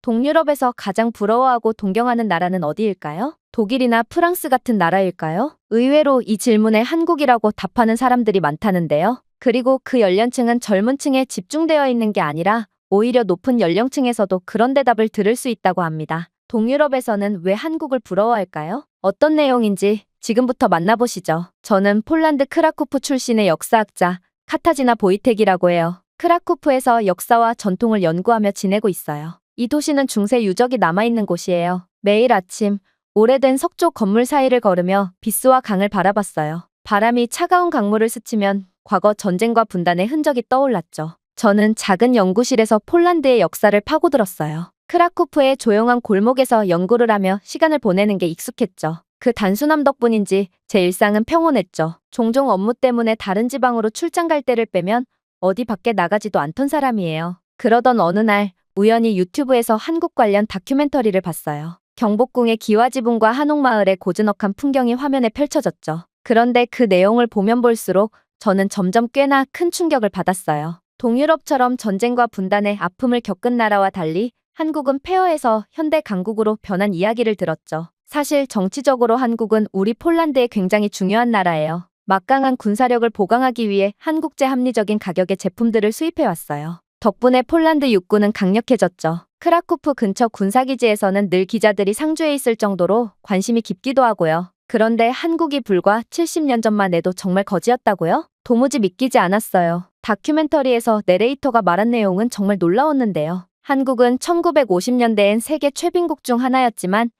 동유럽에서 가장 부러워하고 동경하는 나라는 어디일까요? 독일이나 프랑스 같은 나라일까요? 의외로 이 질문에 한국이라고 답하는 사람들이 많다는데요. 그리고 그 연령층은 젊은 층에 집중되어 있는 게 아니라 오히려 높은 연령층에서도 그런 대답을 들을 수 있다고 합니다. 동유럽에서는 왜 한국을 부러워할까요? 어떤 내용인지 지금부터 만나보시죠. 저는 폴란드 크라쿠프 출신의 역사학자 카타지나 보이텍이라고 해요. 크라쿠프에서 역사와 전통을 연구하며 지내고 있어요. 이 도시는 중세 유적이 남아있는 곳이에요. 매일 아침 오래된 석조 건물 사이를 걸으며 빗수와 강을 바라봤어요. 바람이 차가운 강물을 스치면 과거 전쟁과 분단의 흔적이 떠올랐죠. 저는 작은 연구실에서 폴란드의 역사를 파고들었어요. 크라쿠프의 조용한 골목에서 연구를 하며 시간을 보내는 게 익숙했죠. 그 단순함 덕분인지 제 일상은 평온했죠. 종종 업무 때문에 다른 지방으로 출장 갈 때를 빼면 어디 밖에 나가지도 않던 사람이에요. 그러던 어느 날 우연히 유튜브에서 한국 관련 다큐멘터리를 봤어요. 경복궁의 기와지붕과 한옥마을의 고즈넉한 풍경이 화면에 펼쳐졌죠. 그런데 그 내용을 보면 볼수록 저는 점점 꽤나 큰 충격을 받았어요. 동유럽처럼 전쟁과 분단의 아픔을 겪은 나라와 달리 한국은 폐허에서 현대 강국으로 변한 이야기를 들었죠. 사실 정치적으로 한국은 우리 폴란드에 굉장히 중요한 나라예요. 막강한 군사력을 보강하기 위해 한국제 합리적인 가격의 제품들을 수입해왔어요. 덕분에 폴란드 육군은 강력해졌죠. 크라쿠프 근처 군사기지에서는 늘 기자들이 상주해 있을 정도로 관심이 깊기도 하고요. 그런데 한국이 불과 70년 전만 해도 정말 거지였다고요? 도무지 믿기지 않았어요. 다큐멘터리에서 내레이터가 말한 내용은 정말 놀라웠는데요. 한국은 1950년대엔 세계 최빈국 중 하나였지만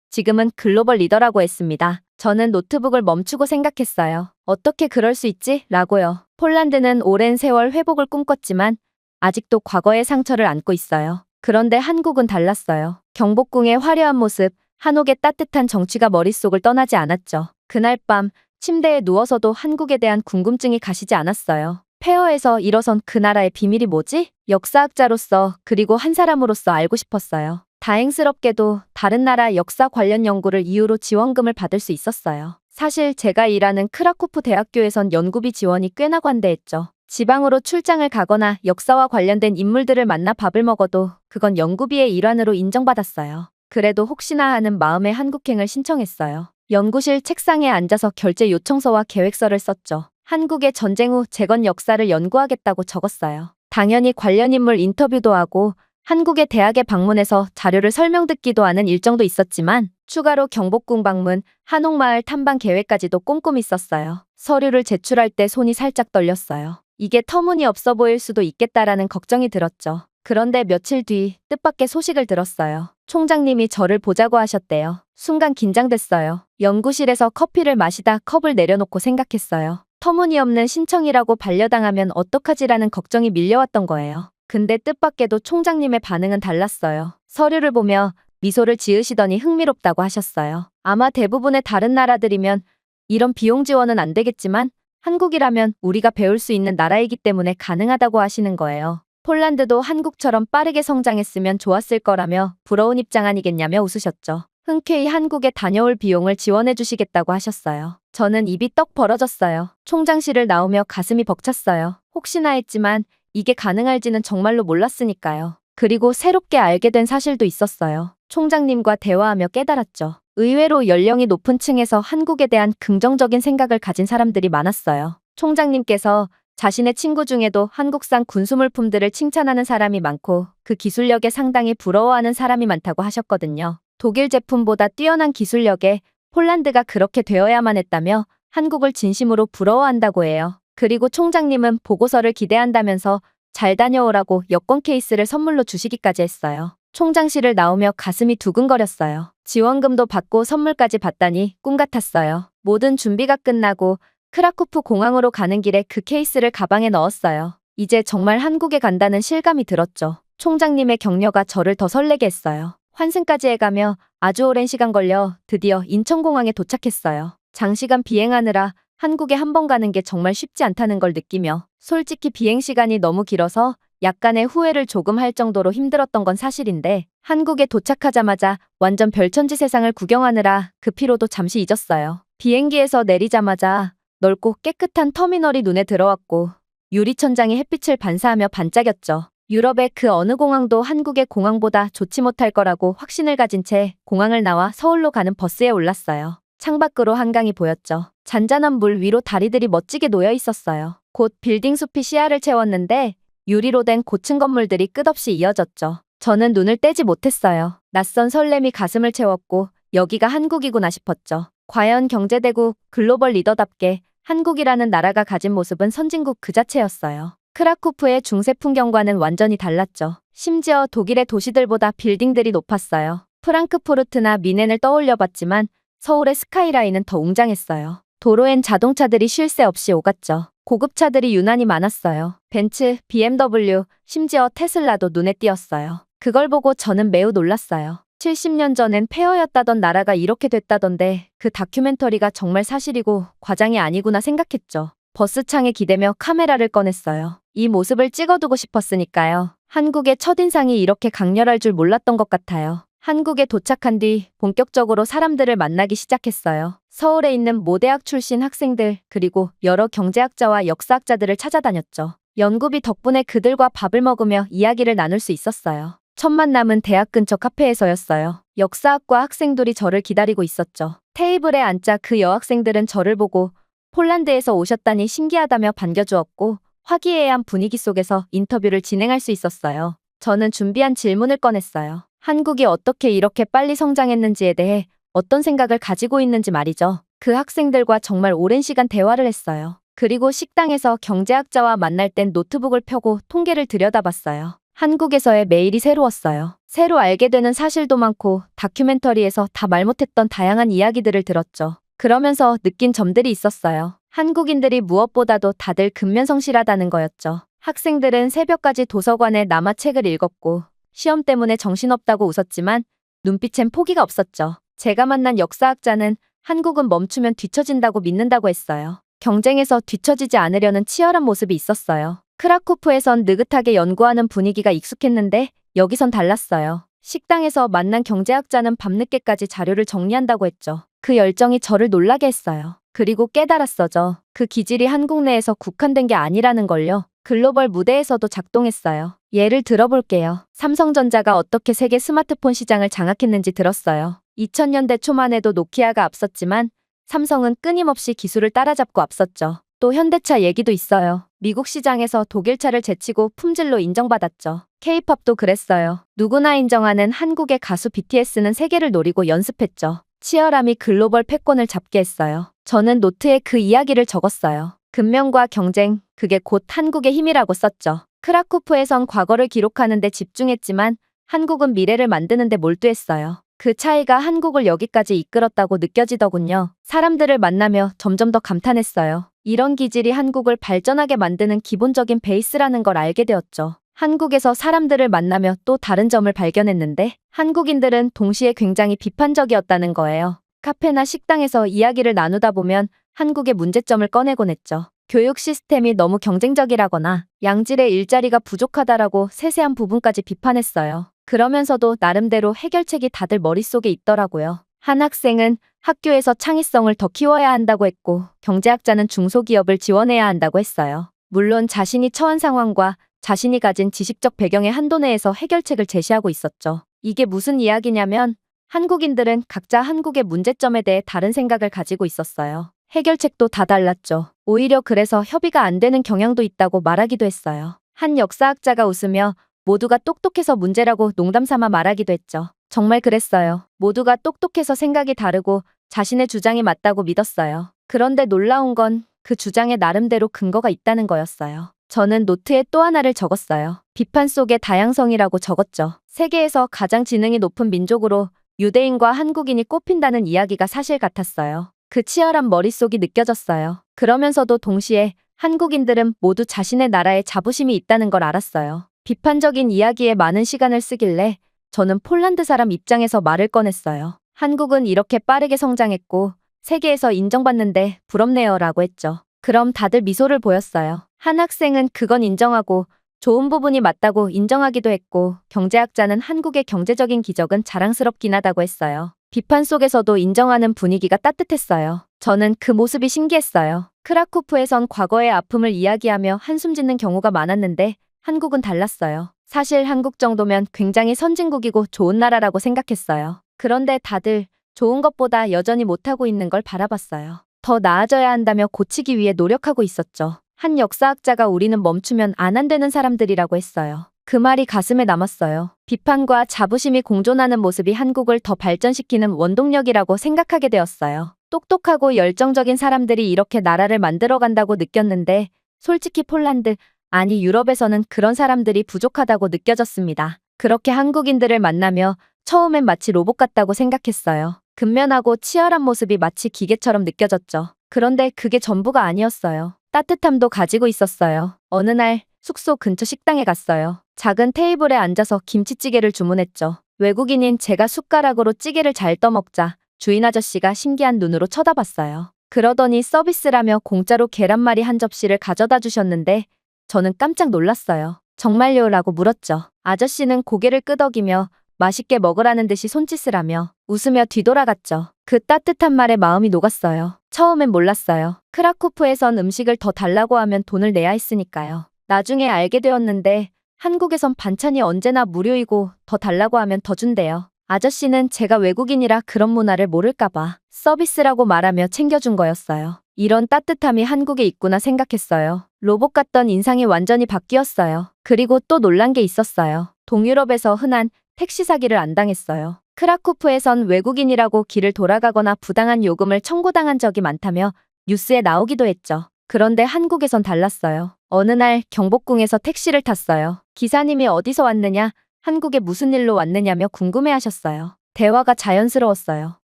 지금은 글로벌 리더라고 했습니다. 저는 노트북을 멈추고 생각했어요. 어떻게 그럴 수 있지? 라고요. 폴란드는 오랜 세월 회복을 꿈꿨지만 아직도 과거의 상처를 안고 있어요. 그런데 한국은 달랐어요. 경복궁의 화려한 모습, 한옥의 따뜻한 정취가 머릿속을 떠나지 않았죠. 그날 밤 침대에 누워서도 한국에 대한 궁금증이 가시지 않았어요. 폐허에서 일어선 그 나라의 비밀이 뭐지? 역사학자로서 그리고 한 사람으로서 알고 싶었어요. 다행스럽게도 다른 나라 역사 관련 연구를 이유로 지원금을 받을 수 있었어요. 사실 제가 일하는 크라쿠프 대학교에선 연구비 지원이 꽤나 관대했죠. 지방으로 출장을 가거나 역사와 관련된 인물들을 만나 밥을 먹어도 그건 연구비의 일환으로 인정받았어요. 그래도 혹시나 하는 마음에 한국행을 신청했어요. 연구실 책상에 앉아서 결제 요청서와 계획서를 썼죠. 한국의 전쟁 후 재건 역사를 연구하겠다고 적었어요. 당연히 관련 인물 인터뷰도 하고 한국의 대학에 방문해서 자료를 설명 듣기도 하는 일정도 있었지만 추가로 경복궁 방문, 한옥마을 탐방 계획까지도 꼼꼼히 썼어요. 서류를 제출할 때 손이 살짝 떨렸어요. 이게 터무니없어 보일 수도 있겠다라는 걱정이 들었죠. 그런데 며칠 뒤 뜻밖의 소식을 들었어요. 총장님이 저를 보자고 하셨대요. 순간 긴장됐어요. 연구실에서 커피를 마시다 컵을 내려놓고 생각했어요. 터무니없는 신청이라고 반려당하면 어떡하지라는 걱정이 밀려왔던 거예요. 근데 뜻밖에도 총장님의 반응은 달랐어요. 서류를 보며 미소를 지으시더니 흥미롭다고 하셨어요. 아마 대부분의 다른 나라들이면 이런 비용 지원은 안 되겠지만 한국이라면 우리가 배울 수 있는 나라이기 때문에 가능하다고 하시는 거예요. 폴란드도 한국처럼 빠르게 성장했으면 좋았을 거라며 부러운 입장 아니겠냐며 웃으셨죠. 흔쾌히 한국에 다녀올 비용을 지원해 주시겠다고 하셨어요. 저는 입이 떡 벌어졌어요. 총장실을 나오며 가슴이 벅찼어요. 혹시나 했지만 이게 가능할지는 정말로 몰랐으니까요. 그리고 새롭게 알게 된 사실도 있었어요. 총장님과 대화하며 깨달았죠. 의외로 연령이 높은 층에서 한국에 대한 긍정적인 생각을 가진 사람들이 많았어요. 총장님께서 자신의 친구 중에도 한국산 군수물품들을 칭찬하는 사람이 많고 그 기술력에 상당히 부러워하는 사람이 많다고 하셨거든요. 독일 제품보다 뛰어난 기술력에 폴란드가 그렇게 되어야만 했다며 한국을 진심으로 부러워한다고 해요. 그리고 총장님은 보고서를 기대한다면서 잘 다녀오라고 여권 케이스를 선물로 주시기까지 했어요. 총장실을 나오며 가슴이 두근거렸어요. 지원금도 받고 선물까지 받다니 꿈 같았어요. 모든 준비가 끝나고 크라쿠프 공항으로 가는 길에 그 케이스를 가방에 넣었어요. 이제 정말 한국에 간다는 실감이 들었죠. 총장님의 격려가 저를 더 설레게 했어요. 환승까지 해가며 아주 오랜 시간 걸려 드디어 인천공항에 도착했어요. 장시간 비행하느라 한국에 한 번 가는 게 정말 쉽지 않다는 걸 느끼며 솔직히 비행시간이 너무 길어서 약간의 후회를 조금 할 정도로 힘들었던 건 사실인데 한국에 도착하자마자 완전 별천지 세상을 구경하느라 그 피로도 잠시 잊었어요. 비행기에서 내리자마자 넓고 깨끗한 터미널이 눈에 들어왔고 유리천장이 햇빛을 반사하며 반짝였죠. 유럽의 그 어느 공항도 한국의 공항보다 좋지 못할 거라고 확신을 가진 채 공항을 나와 서울로 가는 버스에 올랐어요. 창밖으로 한강이 보였죠. 잔잔한 물 위로 다리들이 멋지게 놓여 있었어요. 곧 빌딩 숲이 시야를 채웠는데 유리로 된 고층 건물들이 끝없이 이어졌죠. 저는 눈을 떼지 못했어요. 낯선 설렘이 가슴을 채웠고 여기가 한국이구나 싶었죠. 과연 경제대국 글로벌 리더답게 한국이라는 나라가 가진 모습은 선진국 그 자체였어요. 크라쿠프의 중세 풍경과는 완전히 달랐죠. 심지어 독일의 도시들보다 빌딩들이 높았어요. 프랑크푸르트나 미넨을 떠올려봤지만 서울의 스카이라인은 더 웅장했어요. 도로엔 자동차들이 쉴 새 없이 오갔죠. 고급차들이 유난히 많았어요. 벤츠, BMW, 심지어 테슬라도 눈에 띄었어요. 그걸 보고 저는 매우 놀랐어요. 70년 전엔 폐허였다던 나라가 이렇게 됐다던데 그 다큐멘터리가 정말 사실이고 과장이 아니구나 생각했죠. 버스 창에 기대며 카메라를 꺼냈어요. 이 모습을 찍어두고 싶었으니까요. 한국의 첫인상이 이렇게 강렬할 줄 몰랐던 것 같아요. 한국에 도착한 뒤 본격적으로 사람들을 만나기 시작했어요. 서울에 있는 모대학 출신 학생들 그리고 여러 경제학자와 역사학자들을 찾아다녔죠. 연구비 덕분에 그들과 밥을 먹으며 이야기를 나눌 수 있었어요. 첫 만남은 대학 근처 카페에서였어요. 역사학과 학생들이 저를 기다리고 있었죠. 테이블에 앉자 그 여학생들은 저를 보고 폴란드에서 오셨다니 신기하다며 반겨주었고 화기애애한 분위기 속에서 인터뷰를 진행할 수 있었어요. 저는 준비한 질문을 꺼냈어요. 한국이 어떻게 이렇게 빨리 성장했는지에 대해 어떤 생각을 가지고 있는지 말이죠. 그 학생들과 정말 오랜 시간 대화를 했어요. 그리고 식당에서 경제학자와 만날 땐 노트북을 펴고 통계를 들여다봤어요. 한국에서의 매일이 새로웠어요. 새로 알게 되는 사실도 많고 다큐멘터리에서 다 말 못했던 다양한 이야기들을 들었죠. 그러면서 느낀 점들이 있었어요. 한국인들이 무엇보다도 다들 근면성실하다는 거였죠. 학생들은 새벽까지 도서관에 남아 책을 읽었고 시험 때문에 정신없다고 웃었지만 눈빛엔 포기가 없었죠. 제가 만난 역사학자는 한국은 멈추면 뒤처진다고 믿는다고 했어요. 경쟁에서 뒤처지지 않으려는 치열한 모습이 있었어요. 크라쿠프에선 느긋하게 연구하는 분위기가 익숙했는데 여기선 달랐어요. 식당에서 만난 경제학자는 밤늦게까지 자료를 정리한다고 했죠. 그 열정이 저를 놀라게 했어요. 그리고 깨달았어죠. 그 기질이 한국 내에서 국한된 게 아니라는 걸요. 글로벌 무대에서도 작동했어요. 예를 들어볼게요. 삼성전자가 어떻게 세계 스마트폰 시장을 장악했는지 들었어요. 2000년대 초만 해도 노키아가 앞섰지만 삼성은 끊임없이 기술을 따라잡고 앞섰죠. 또 현대차 얘기도 있어요. 미국 시장에서 독일차를 제치고 품질로 인정받았죠. K-팝도 그랬어요. 누구나 인정하는 한국의 가수 BTS는 세계를 노리고 연습했죠. 치열함이 글로벌 패권을 잡게 했어요. 저는 노트에 그 이야기를 적었어요. 근면과 경쟁, 그게 곧 한국의 힘이라고 썼죠. 크라쿠프에선 과거를 기록하는 데 집중했지만 한국은 미래를 만드는 데 몰두했어요. 그 차이가 한국을 여기까지 이끌었다고 느껴지더군요. 사람들을 만나며 점점 더 감탄했어요. 이런 기질이 한국을 발전하게 만드는 기본적인 베이스라는 걸 알게 되었죠. 한국에서 사람들을 만나며 또 다른 점을 발견했는데 한국인들은 동시에 굉장히 비판적이었다는 거예요. 카페나 식당에서 이야기를 나누다 보면 한국의 문제점을 꺼내곤 했죠. 교육 시스템이 너무 경쟁적이라거나 양질의 일자리가 부족하다라고 세세한 부분까지 비판했어요. 그러면서도 나름대로 해결책이 다들 머릿속에 있더라고요. 한 학생은 학교에서 창의성을 더 키워야 한다고 했고 경제학자는 중소기업을 지원해야 한다고 했어요. 물론 자신이 처한 상황과 자신이 가진 지식적 배경의 한도 내에서 해결책을 제시하고 있었죠. 이게 무슨 이야기냐면 한국인들은 각자 한국의 문제점에 대해 다른 생각을 가지고 있었어요. 해결책도 다 달랐죠. 오히려 그래서 협의가 안 되는 경향도 있다고 말하기도 했어요. 한 역사학자가 웃으며 모두가 똑똑해서 문제라고 농담삼아 말하기도 했죠. 정말 그랬어요. 모두가 똑똑해서 생각이 다르고 자신의 주장이 맞다고 믿었어요. 그런데 놀라운 건 그 주장에 나름대로 근거가 있다는 거였어요. 저는 노트에 또 하나를 적었어요. 비판 속의 다양성이라고 적었죠. 세계에서 가장 지능이 높은 민족으로 유대인과 한국인이 꼽힌다는 이야기가 사실 같았어요. 그 치열한 머릿속이 느껴졌어요. 그러면서도 동시에 한국인들은 모두 자신의 나라에 자부심이 있다는 걸 알았어요. 비판적인 이야기에 많은 시간을 쓰길래 저는 폴란드 사람 입장에서 말을 꺼냈어요. 한국은 이렇게 빠르게 성장했고 세계에서 인정받는데 부럽네요 라고 했죠. 그럼 다들 미소를 보였어요. 한 학생은 그건 인정하고 좋은 부분이 맞다고 인정하기도 했고 경제학자는 한국의 경제적인 기적은 자랑스럽긴 하다고 했어요. 비판 속에서도 인정하는 분위기가 따뜻했어요. 저는 그 모습이 신기했어요. 크라쿠프에선 과거의 아픔을 이야기하며 한숨 짓는 경우가 많았는데 한국은 달랐어요. 사실 한국 정도면 굉장히 선진국이고 좋은 나라라고 생각했어요. 그런데 다들 좋은 것보다 여전히 못하고 있는 걸 바라봤어요. 더 나아져야 한다며 고치기 위해 노력하고 있었죠. 한 역사학자가 우리는 멈추면 안 되는 사람들이라고 했어요. 그 말이 가슴에 남았어요. 비판과 자부심이 공존하는 모습이 한국을 더 발전시키는 원동력이라고 생각하게 되었어요. 똑똑하고 열정적인 사람들이 이렇게 나라를 만들어간다고 느꼈는데 솔직히 폴란드, 아니 유럽에서는 그런 사람들이 부족하다고 느껴졌습니다. 그렇게 한국인들을 만나며 처음엔 마치 로봇 같다고 생각했어요. 근면하고 치열한 모습이 마치 기계처럼 느껴졌죠. 그런데 그게 전부가 아니었어요. 따뜻함도 가지고 있었어요. 어느 날 숙소 근처 식당에 갔어요. 작은 테이블에 앉아서 김치찌개를 주문했죠. 외국인인 제가 숟가락으로 찌개를 잘 떠먹자 주인 아저씨가 신기한 눈으로 쳐다봤어요. 그러더니 서비스라며 공짜로 계란말이 한 접시를 가져다 주셨는데 저는 깜짝 놀랐어요. 정말요? 라고 물었죠. 아저씨는 고개를 끄덕이며 맛있게 먹으라는 듯이 손짓을 하며 웃으며 뒤돌아갔죠. 그 따뜻한 말에 마음이 녹았어요. 처음엔 몰랐어요. 크라쿠프에선 음식을 더 달라고 하면 돈을 내야 했으니까요. 나중에 알게 되었는데 한국에선 반찬이 언제나 무료이고 더 달라고 하면 더 준대요. 아저씨는 제가 외국인이라 그런 문화를 모를까봐 서비스라고 말하며 챙겨준 거였어요. 이런 따뜻함이 한국에 있구나 생각했어요. 로봇 같던 인상이 완전히 바뀌었어요. 그리고 또 놀란 게 있었어요. 동유럽에서 흔한 택시 사기를 안 당했어요. 크라쿠프에선 외국인이라고 길을 돌아가거나 부당한 요금을 청구당한 적이 많다며 뉴스에 나오기도 했죠. 그런데 한국에선 달랐어요. 어느 날 경복궁에서 택시를 탔어요. 기사님이 어디서 왔느냐, 한국에 무슨 일로 왔느냐며 궁금해하셨어요. 대화가 자연스러웠어요.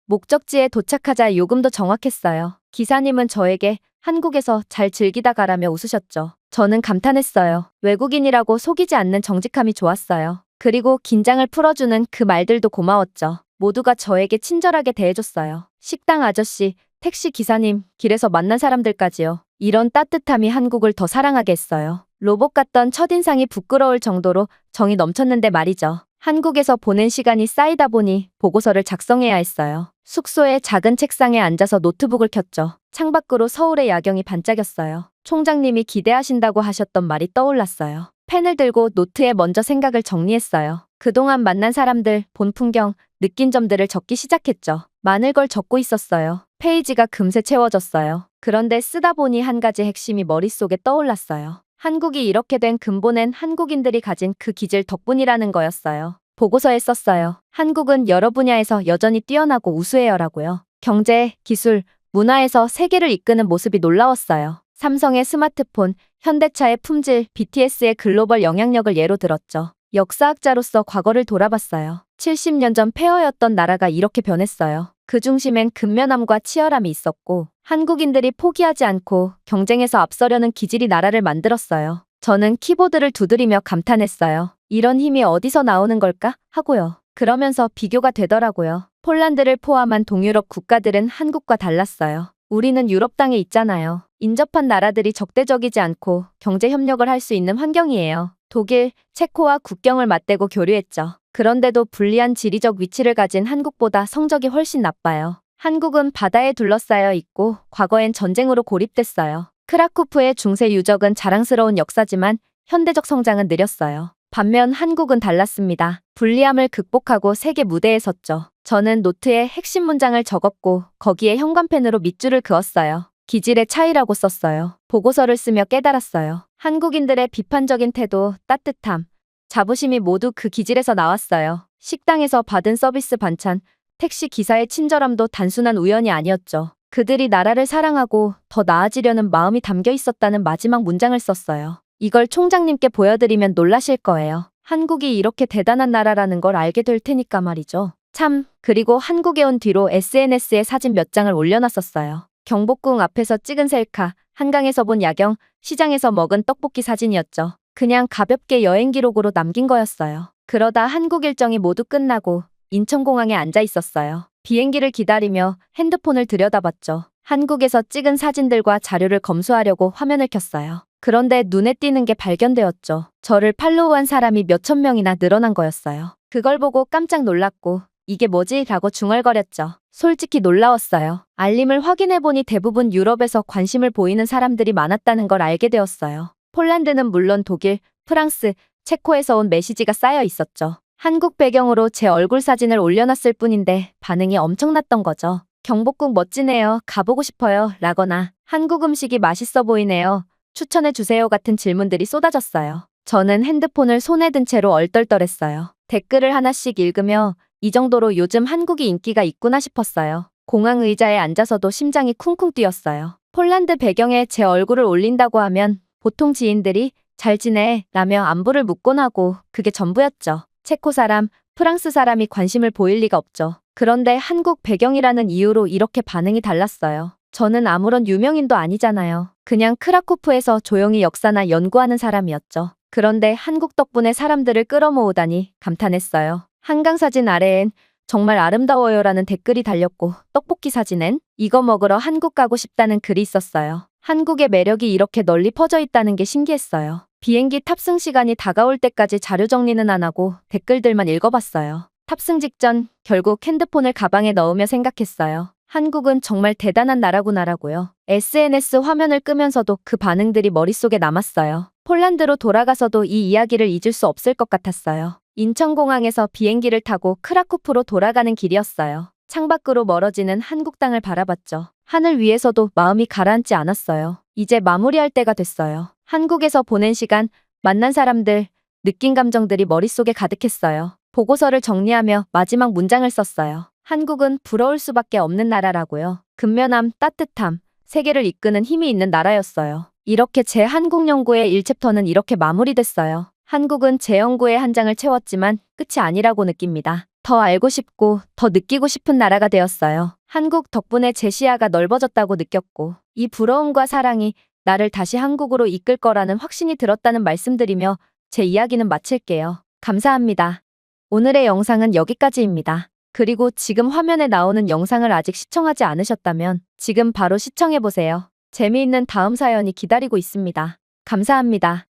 목적지에 도착하자 요금도 정확했어요. 기사님은 저에게 한국에서 잘 즐기다 가라며 웃으셨죠. 저는 감탄했어요. 외국인이라고 속이지 않는 정직함이 좋았어요. 그리고 긴장을 풀어주는 그 말들도 고마웠죠. 모두가 저에게 친절하게 대해줬어요. 식당 아저씨, 택시 기사님, 길에서 만난 사람들까지요. 이런 따뜻함이 한국을 더 사랑하게 했어요. 로봇 같던 첫인상이 부끄러울 정도로 정이 넘쳤는데 말이죠. 한국에서 보낸 시간이 쌓이다 보니 보고서를 작성해야 했어요. 숙소의 작은 책상에 앉아서 노트북을 켰죠. 창밖으로 서울의 야경이 반짝였어요. 총장님이 기대하신다고 하셨던 말이 떠올랐어요. 펜을 들고 노트에 먼저 생각을 정리했어요. 그동안 만난 사람들, 본 풍경, 느낀 점들을 적기 시작했죠. 많은 걸 적고 있었어요. 페이지가 금세 채워졌어요. 그런데 쓰다 보니 한 가지 핵심이 머릿속에 떠올랐어요. 한국이 이렇게 된 근본엔 한국인들이 가진 그 기질 덕분이라는 거였어요. 보고서에 썼어요. 한국은 여러 분야에서 여전히 뛰어나고 우수해요라고요. 경제, 기술, 문화에서 세계를 이끄는 모습이 놀라웠어요. 삼성의 스마트폰, 현대차의 품질, BTS의 글로벌 영향력을 예로 들었죠. 역사학자로서 과거를 돌아봤어요. 70년 전 폐허였던 나라가 이렇게 변했어요. 그 중심엔 근면함과 치열함이 있었고 한국인들이 포기하지 않고 경쟁에서 앞서려는 기질이 나라를 만들었어요. 저는 키보드를 두드리며 감탄했어요. 이런 힘이 어디서 나오는 걸까? 하고요. 그러면서 비교가 되더라고요. 폴란드를 포함한 동유럽 국가들은 한국과 달랐어요. 우리는 유럽 땅에 있잖아요. 인접한 나라들이 적대적이지 않고 경제 협력을 할 수 있는 환경이에요. 독일, 체코와 국경을 맞대고 교류했죠. 그런데도 불리한 지리적 위치를 가진 한국보다 성적이 훨씬 나빠요. 한국은 바다에 둘러싸여 있고 과거엔 전쟁으로 고립됐어요. 크라쿠프의 중세 유적은 자랑스러운 역사지만 현대적 성장은 느렸어요. 반면 한국은 달랐습니다. 불리함을 극복하고 세계 무대에 섰죠. 저는 노트에 핵심 문장을 적었고 거기에 형광펜으로 밑줄을 그었어요. 기질의 차이라고 썼어요. 보고서를 쓰며 깨달았어요. 한국인들의 비판적인 태도, 따뜻함, 자부심이 모두 그 기질에서 나왔어요. 식당에서 받은 서비스 반찬, 택시 기사의 친절함도 단순한 우연이 아니었죠. 그들이 나라를 사랑하고 더 나아지려는 마음이 담겨 있었다는 마지막 문장을 썼어요. 이걸 총장님께 보여드리면 놀라실 거예요. 한국이 이렇게 대단한 나라라는 걸 알게 될 테니까 말이죠. 참, 그리고 한국에 온 뒤로 SNS에 사진 몇 장을 올려놨었어요. 경복궁 앞에서 찍은 셀카, 한강에서 본 야경, 시장에서 먹은 떡볶이 사진이었죠. 그냥 가볍게 여행 기록으로 남긴 거였어요. 그러다 한국 일정이 모두 끝나고 인천공항에 앉아 있었어요. 비행기를 기다리며 핸드폰을 들여다봤죠. 한국에서 찍은 사진들과 자료를 검수하려고 화면을 켰어요. 그런데 눈에 띄는 게 발견되었죠. 저를 팔로우한 사람이 몇천 명이나 늘어난 거였어요. 그걸 보고 깜짝 놀랐고 이게 뭐지? 라고 중얼거렸죠. 솔직히 놀라웠어요. 알림을 확인해보니 대부분 유럽에서 관심을 보이는 사람들이 많았다는 걸 알게 되었어요. 폴란드는 물론 독일, 프랑스, 체코에서 온 메시지가 쌓여 있었죠. 한국 배경으로 제 얼굴 사진을 올려놨을 뿐인데 반응이 엄청났던 거죠. 경복궁 멋지네요. 가보고 싶어요. 라거나 한국 음식이 맛있어 보이네요. 추천해주세요. 같은 질문들이 쏟아졌어요. 저는 핸드폰을 손에 든 채로 얼떨떨했어요. 댓글을 하나씩 읽으며 이 정도로 요즘 한국이 인기가 있구나 싶었어요. 공항 의자에 앉아서도 심장이 쿵쿵 뛰었어요. 폴란드 배경에 제 얼굴을 올린다고 하면 보통 지인들이 잘 지내? 라며 안부를 묻곤 하고 그게 전부였죠. 체코 사람, 프랑스 사람이 관심을 보일 리가 없죠. 그런데 한국 배경이라는 이유로 이렇게 반응이 달랐어요. 저는 아무런 유명인도 아니잖아요. 그냥 크라쿠프에서 조용히 역사나 연구하는 사람이었죠. 그런데 한국 덕분에 사람들을 끌어모으다니 감탄했어요. 한강 사진 아래엔 정말 아름다워요라는 댓글이 달렸고 떡볶이 사진엔 이거 먹으러 한국 가고 싶다는 글이 있었어요. 한국의 매력이 이렇게 널리 퍼져 있다는 게 신기했어요. 비행기 탑승 시간이 다가올 때까지 자료 정리는 안 하고 댓글들만 읽어봤어요. 탑승 직전 결국 핸드폰을 가방에 넣으며 생각했어요. 한국은 정말 대단한 나라구나라고요. SNS 화면을 끄면서도 그 반응들이 머릿속에 남았어요. 폴란드로 돌아가서도 이 이야기를 잊을 수 없을 것 같았어요. 인천공항에서 비행기를 타고 크라쿠프로 돌아가는 길이었어요. 창밖으로 멀어지는 한국 땅을 바라봤죠. 하늘 위에서도 마음이 가라앉지 않았어요. 이제 마무리할 때가 됐어요. 한국에서 보낸 시간, 만난 사람들, 느낀 감정들이 머릿속에 가득했어요. 보고서를 정리하며 마지막 문장을 썼어요. 한국은 부러울 수밖에 없는 나라라고요. 근면함, 따뜻함, 세계를 이끄는 힘이 있는 나라였어요. 이렇게 제 한국 연구의 1챕터는 이렇게 마무리됐어요. 한국은 제 연구의 한 장을 채웠지만 끝이 아니라고 느낍니다. 더 알고 싶고 더 느끼고 싶은 나라가 되었어요. 한국 덕분에 제 시야가 넓어졌다고 느꼈고 이 부러움과 사랑이 나를 다시 한국으로 이끌 거라는 확신이 들었다는 말씀드리며 제 이야기는 마칠게요. 감사합니다. 오늘의 영상은 여기까지입니다. 그리고 지금 화면에 나오는 영상을 아직 시청하지 않으셨다면 지금 바로 시청해보세요. 재미있는 다음 사연이 기다리고 있습니다. 감사합니다.